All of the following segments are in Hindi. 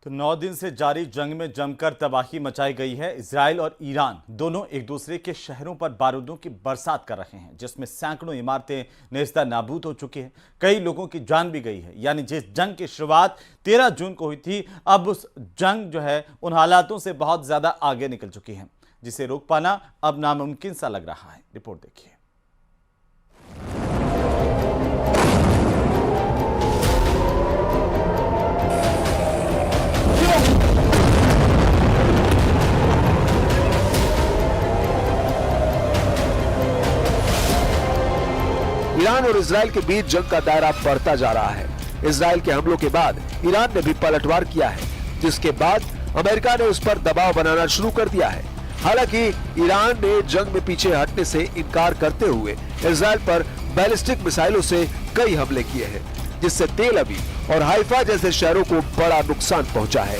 तो 9 दिन से जारी जंग में जमकर तबाही मचाई गई है। इजराइल और ईरान दोनों एक दूसरे के शहरों पर बारूदों की बरसात कर रहे हैं, जिसमें सैकड़ों इमारतें नेस्ता नाबूद हो चुकी हैं। कई लोगों की जान भी गई है। यानी जिस जंग की शुरुआत 13 जून को हुई थी, अब उस जंग जो है उन हालातों से बहुत ज्यादा आगे निकल चुकी है, जिसे रोक पाना अब नामुमकिन सा लग रहा है। रिपोर्ट देखिए। ईरान और इजराइल के बीच जंग का दायरा बढ़ता जा रहा है। इजराइल के हमलों के बाद ईरान ने भी पलटवार किया है, जिसके बाद अमेरिका ने उस पर दबाव बनाना शुरू कर दिया है। हालांकि ईरान ने जंग में पीछे हटने से इनकार करते हुए इजराइल पर बैलिस्टिक मिसाइलों से कई हमले किए हैं, जिससे तेल अवीव और हाइफा जैसे शहरों को बड़ा नुकसान पहुंचा है।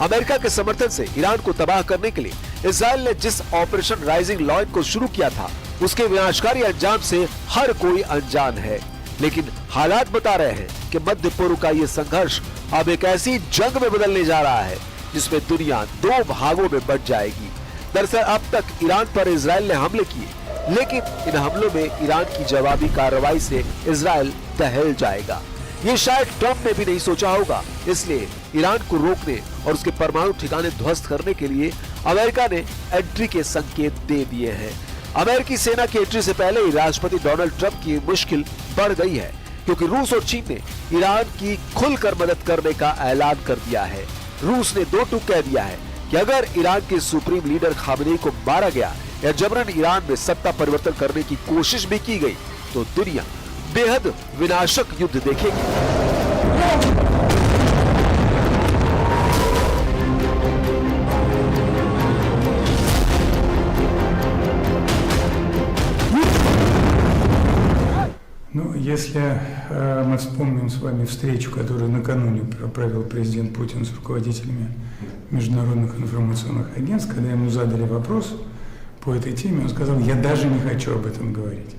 अमेरिका के समर्थन से ईरान को तबाह करने के लिए इजराइल ने जिस ऑपरेशन राइजिंग लॉयन को शुरू किया था, उसके विनाशकारी अंजाम से हर कोई अनजान है। लेकिन हालात बता रहे हैं कि मध्य पूर्व का ये संघर्ष अब एक ऐसी जंग में बदलने जा रहा है जिसमें दुनिया दो भागों में बंट जाएगी। दरअसल अब तक ईरान पर इजराइल ने हमले किए, लेकिन इन हमलों में ईरान की जवाबी कार्रवाई से इजराइल दहल जाएगा। ये शायद ट्रंप ने भी नहीं सोचा होगा। इसलिए ईरान को रोकने और उसके परमाणु ठिकाने ध्वस्त करने के लिए अमेरिका ने एंट्री के संकेत दे दिए हैं। अमेरिकी सेना की एंट्री से पहले ही राष्ट्रपति डोनाल्ड ट्रंप की मुश्किल बढ़ गई है, क्योंकि रूस और चीन ने ईरान की खुलकर मदद करने का ऐलान कर दिया है। रूस ने दो टूक कह दिया है कि अगर ईरान के सुप्रीम लीडर खामेनी को मारा गया या जबरन ईरान में सत्ता परिवर्तन करने की कोशिश भी की गई तो दुनिया बेहद विनाशक युद्ध देखेगी। Ну, если мы вспомним с вами встречу, которую накануне провел президент Путин с руководителями международных информационных агентств, когда ему задали вопрос по этой теме, он сказал: «Я даже не хочу об этом говорить».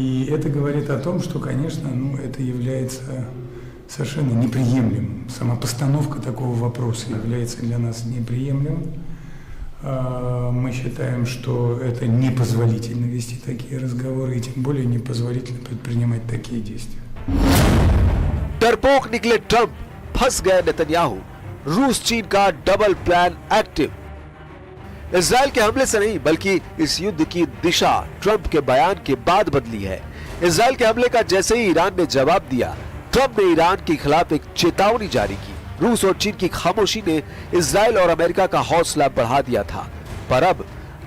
И это говорит о том, что, конечно, это является совершенно неприемлемым. Сама постановка такого вопроса является для нас неприемлемым. Мы считаем, что это непозволительно вести такие разговоры, и тем более непозволительно предпринимать такие действия. डरपोक निकले ट्रंप, फंस गए नेतन्याहू, रूस चीन का डबल प्लान एक्टिव। इजराइल के हमले से नहीं, बल्कि इस युद्ध की दिशा ट्रंप के बयान के बाद बदली है। इजराइल के हमले का जैसे ही ईरान ने जवाब दिया, ट्रंप ने ईरान के खिलाफ एक चेतावनी जारी की। रूस और चीन की खामोशी ने इजराइल और अमेरिका का हौसला बढ़ा दिया था, पर अब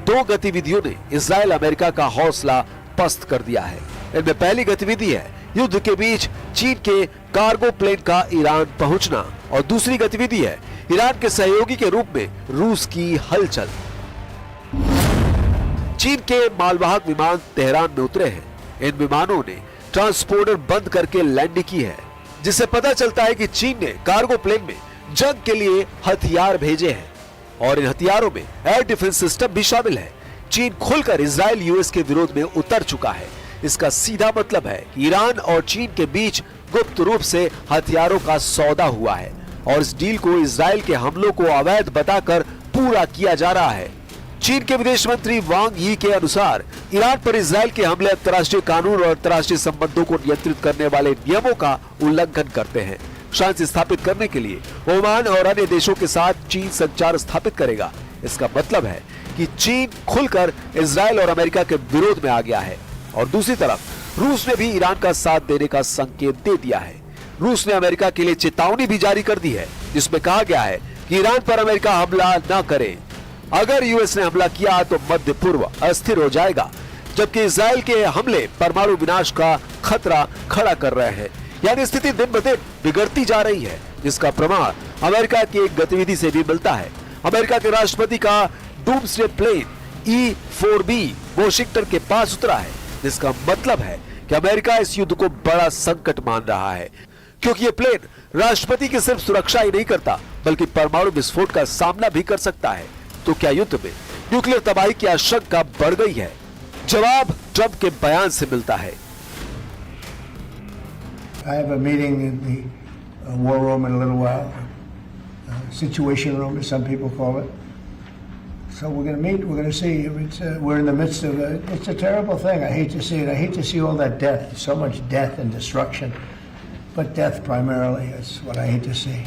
दो गतिविधियों ने इजराइल अमेरिका का हौसला पस्त कर दिया है। इनमें पहली गतिविधि है युद्ध के बीच चीन के कार्गो प्लेन का ईरान पहुंचना, और दूसरी गतिविधि है ईरान के सहयोगी के रूप में रूस की हलचल। चीन के मालवाहक विमान तेहरान में उतरे हैं। इन विमानों ने ट्रांसपोर्टर बंद करके लैंडिंग की है, जिससे पता चलता है कि चीन ने कार्गो प्लेन में जंग के लिए हथियार भेजे हैं, और इन हथियारों में एयर डिफेंस सिस्टम भी शामिल है। चीन खुलकर इजराइल यूएस के विरोध में उतर चुका है। इसका सीधा मतलब है कि ईरान और चीन के बीच गुप्त रूप से हथियारों का सौदा हुआ है, और इस डील को इजराइल के हमलों को अवैध बताकर पूरा किया जा रहा है। चीन के विदेश मंत्री वांग यी के अनुसार ईरान पर इजराइल के हमले अंतर्राष्ट्रीय कानून और अंतर्राष्ट्रीय संबंधों को नियंत्रित करने वाले नियमों का उल्लंघन करते हैं। शांति स्थापित करने के लिए ओमान और अन्य देशों के साथ चीन संचार स्थापित करेगा। इसका मतलब है कि चीन खुलकर इजराइल और अमेरिका के विरोध में आ गया है, और दूसरी तरफ रूस ने भी ईरान का साथ देने का संकेत दे दिया है। रूस ने अमेरिका के लिए चेतावनी भी जारी कर दी है, जिसमें कहा गया है कि ईरान पर अमेरिका हमला न करे। अगर यूएस ने हमला किया तो मध्य पूर्व अस्थिर हो जाएगा, जबकि इजराइल के हमले परमाणु विनाश का खतरा खड़ा कर रहे हैं। यानी स्थिति दिन ब दिन बिगड़ती जा रही है, जिसका प्रमाण अमेरिका की एक गतिविधि से भी मिलता है। अमेरिका के राष्ट्रपति का डूम्सडे प्लेन E-4B वॉशिंगटन के पास उतरा है, जिसका मतलब है कि अमेरिका इस युद्ध को बड़ा संकट मान रहा है, क्योंकि ये प्लेन राष्ट्रपति की सिर्फ सुरक्षा ही नहीं करता, बल्कि परमाणु विस्फोट का सामना भी कर सकता है। तो क्या युद्ध में न्यूक्लियर तबाही की आशंका बढ़ गई है? जवाब ट्रंप के बयान से मिलता है। I have a meeting in the war room in a little while, situation room, as some people call it. So we're going to meet. We're going to see. We're in the midst of it's a terrible thing. I hate to see it. I hate to see all that death, so much death and destruction. But death primarily is what I hate to see.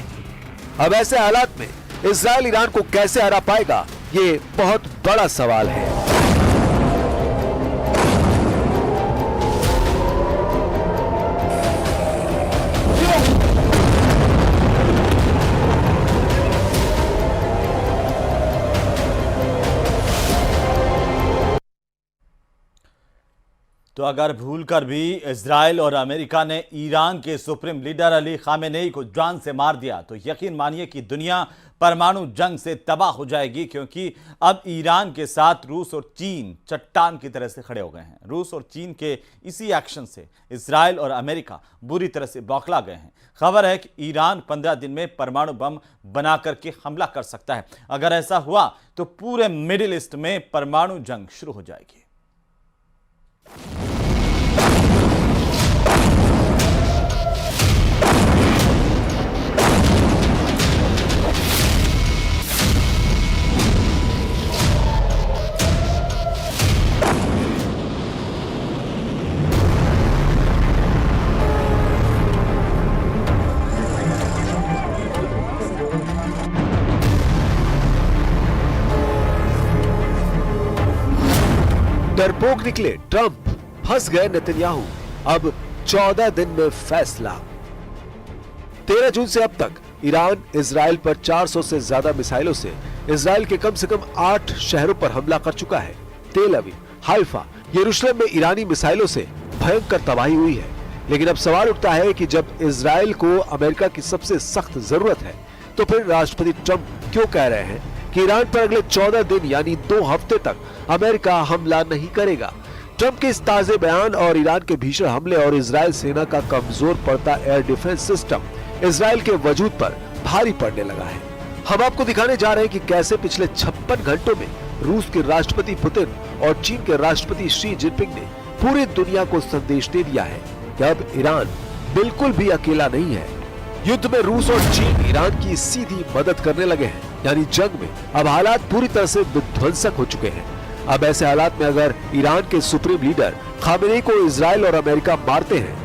अब ऐसे हालात में इजराइल ईरान को कैसे हरा पाएगा, ये बहुत बड़ा सवाल है। तो अगर भूलकर भी इजराइल और अमेरिका ने ईरान के सुप्रीम लीडर अली खामेनेई को जान से मार दिया तो यकीन मानिए कि दुनिया परमाणु जंग से तबाह हो जाएगी, क्योंकि अब ईरान के साथ रूस और चीन चट्टान की तरह से खड़े हो गए हैं। रूस और चीन के इसी एक्शन से इजराइल और अमेरिका बुरी तरह से बौखला गए हैं। खबर है कि ईरान 15 दिन में परमाणु बम बना करके हमला कर सकता है। अगर ऐसा हुआ तो पूरे मिडिल ईस्ट में परमाणु जंग शुरू हो जाएगी। डरपोक निकले ट्रंप, फंस गए नेतन्याहू। अब 14 दिन में फैसला। 13 जून से अब तक ईरान इजराइल पर 400 से ज्यादा मिसाइलों से इजराइल के कम से कम 8 शहरों पर हमला कर चुका है। तेल अवीव, हाइफा, यरूशलेम में ईरानी मिसाइलों से भयंकर तबाही हुई है। लेकिन अब सवाल उठता है कि जब इजराइल को अमेरिका की सबसे सख्त जरूरत है, तो फिर राष्ट्रपति ट्रंप क्यों कह रहे हैं कि ईरान पर अगले 14 दिन यानी 2 हफ्ते तक अमेरिका हमला नहीं करेगा। ट्रंप के इस ताजे बयान और ईरान के भीषण हमले और इजराइल सेना का कमजोर पड़ता एयर डिफेंस सिस्टम इजराइल के वजूद पर भारी पड़ने लगा है। हम आपको दिखाने जा रहे हैं कि कैसे पिछले 56 घंटों में रूस के राष्ट्रपति पुतिन और चीन के राष्ट्रपति शी जिनपिंग ने पूरी दुनिया को संदेश दे दिया है कि अब ईरान बिल्कुल भी अकेला नहीं है। युद्ध में रूस और चीन ईरान की सीधी मदद करने लगे हैं, यानी जंग में अब हालात पूरी तरह से विध्वंसक हो चुके हैं। अब ऐसे हालात में अगर ईरान के सुप्रीम लीडर खामेनेई को इजराइल और अमेरिका मारते हैं,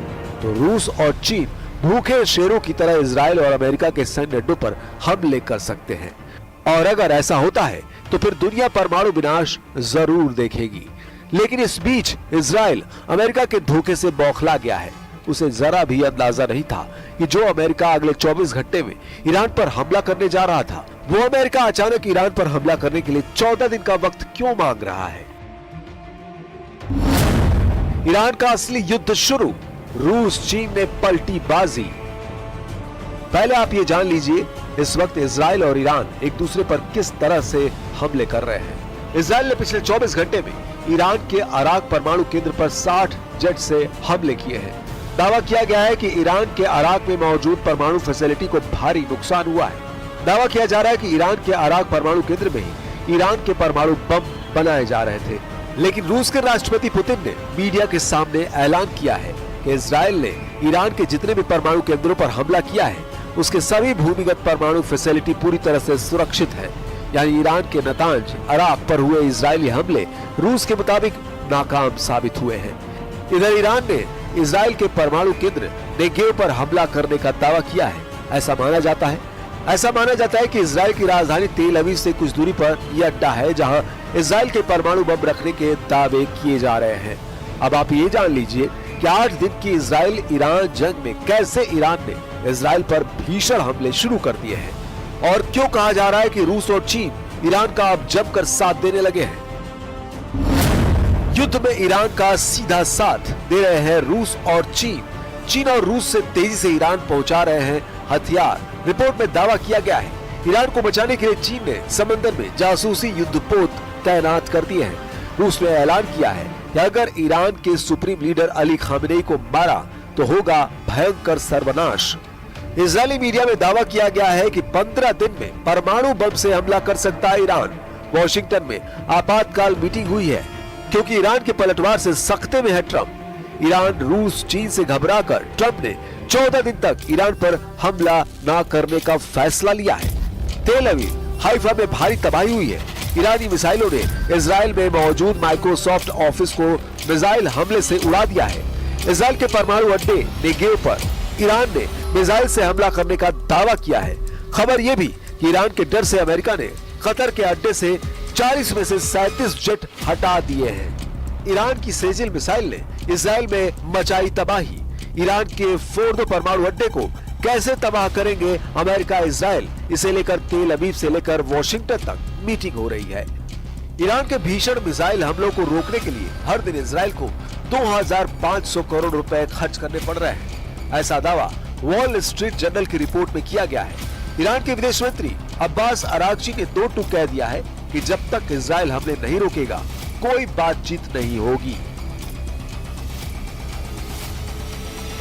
तो रूस और चीन भूखे शेरों की तरह इजराइल और अमेरिका के सैन्य अड्डों पर हमले कर सकते हैं। और अगर ऐसा होता है तो फिर दुनिया परमाणु विनाश जरूर देखेगी। लेकिन इस बीच इजराइल अमेरिका के धोखे से बौखला गया है। उसे जरा भी अंदाजा नहीं था कि जो अमेरिका अगले 24 घंटे में ईरान पर हमला करने जा रहा था, वो अमेरिका अचानक ईरान पर हमला करने के लिए 14 दिन का वक्त क्यों मांग रहा है। ईरान का असली युद्ध शुरू, रूस चीन ने पलटी बाजी। पहले आप ये जान लीजिए इस वक्त इजराइल और ईरान एक दूसरे पर किस तरह से हमले कर रहे हैं। इजराइल ने पिछले 24 घंटे में ईरान के अराक परमाणु केंद्र पर 60 जेट से हमले किए हैं। दावा किया गया है कि ईरान के अराक में मौजूद परमाणु फैसिलिटी को भारी नुकसान हुआ है। दावा किया जा रहा है कि ईरान के अराक परमाणु केंद्र में ही ईरान के परमाणु बम बनाए जा रहे थे। लेकिन रूस के राष्ट्रपति पुतिन ने मीडिया के सामने ऐलान किया है कि इजराइल ने ईरान के जितने भी परमाणु केंद्रों पर हमला किया है, उसके सभी भूमिगत परमाणु फैसिलिटी पूरी तरह से सुरक्षित है। यानी ईरान के नतांज अराक पर हुए इजरायली हमले रूस के मुताबिक नाकाम साबित हुए हैं। इधर ईरान ने इजराइल के परमाणु केंद्र नेगेव पर हमला करने का दावा किया है। ऐसा माना जाता है कि इजराइल की राजधानी तेल अवीव से कुछ दूरी पर यह अड्डा है जहां इजराइल के परमाणु बम रखने के दावे किए जा रहे हैं। अब आप ये जान लीजिए कि 8 दिन की इजराइल ईरान जंग में कैसे ईरान ने इजराइल पर भीषण हमले शुरू कर दिए हैं और क्यों कहा जा रहा है कि रूस और चीन ईरान का अब जमकर साथ देने लगे हैं। युद्ध में ईरान का सीधा साथ दे रहे हैं रूस और चीन। चीन और रूस से तेजी से ईरान पहुंचा रहे हैं हथियार। रिपोर्ट में दावा किया गया है ईरान को बचाने के लिए चीन ने समंदर में जासूसी युद्धपोत तैनात कर दिए हैं। रूस ने ऐलान किया है कि अगर ईरान के सुप्रीम लीडर अली खामेनेई को मारा तो होगा भयंकर सर्वनाश। इजरायली मीडिया में दावा किया गया है कि 15 दिन में परमाणु बम से हमला कर सकता है ईरान। वॉशिंगटन में आपातकाल मीटिंग हुई है क्योंकि ईरान के पलटवार से सख्ते में है ट्रंप। ईरान, रूस, चीन से घबराकर ट्रंप ने 14 दिन तक ईरान पर हमला न करने का फैसला लिया है। तेल अवीव, हाइफा में भारी तबाही हुई है। ईरानी मिसाइलों ने इजराइल में मौजूद माइक्रोसॉफ्ट ऑफिस को मिसाइल हमले से उड़ा दिया है। इजराइल के परमाणु अड्डे नेगेव पर ईरान ने मिसाइल से हमला करने का दावा किया है। खबर यह भी कि ईरान के डर से अमेरिका ने कतर के अड्डे से 40 में से 37 जेट हटा दिए हैं। ईरान की सेजिल मिसाइल ने इजराइल में मचाई तबाही। ईरान के फोर्दो परमाणु अड्डे को कैसे तबाह करेंगे अमेरिका इजराइल, इसे लेकर तेल अवीव से लेकर वॉशिंगटन तक मीटिंग हो रही है। ईरान के भीषण मिसाइल हमलों को रोकने के लिए हर दिन इजराइल को 2500 करोड़ रुपए खर्च करने पड़ रहे हैं। ऐसा दावा वॉल स्ट्रीट जर्नल की रिपोर्ट में किया गया है। ईरान के विदेश मंत्री अब्बास अरागची ने 2 टूक कह दिया है कि जब तक इजराइल हमले नहीं रोकेगा कोई बातचीत नहीं होगी।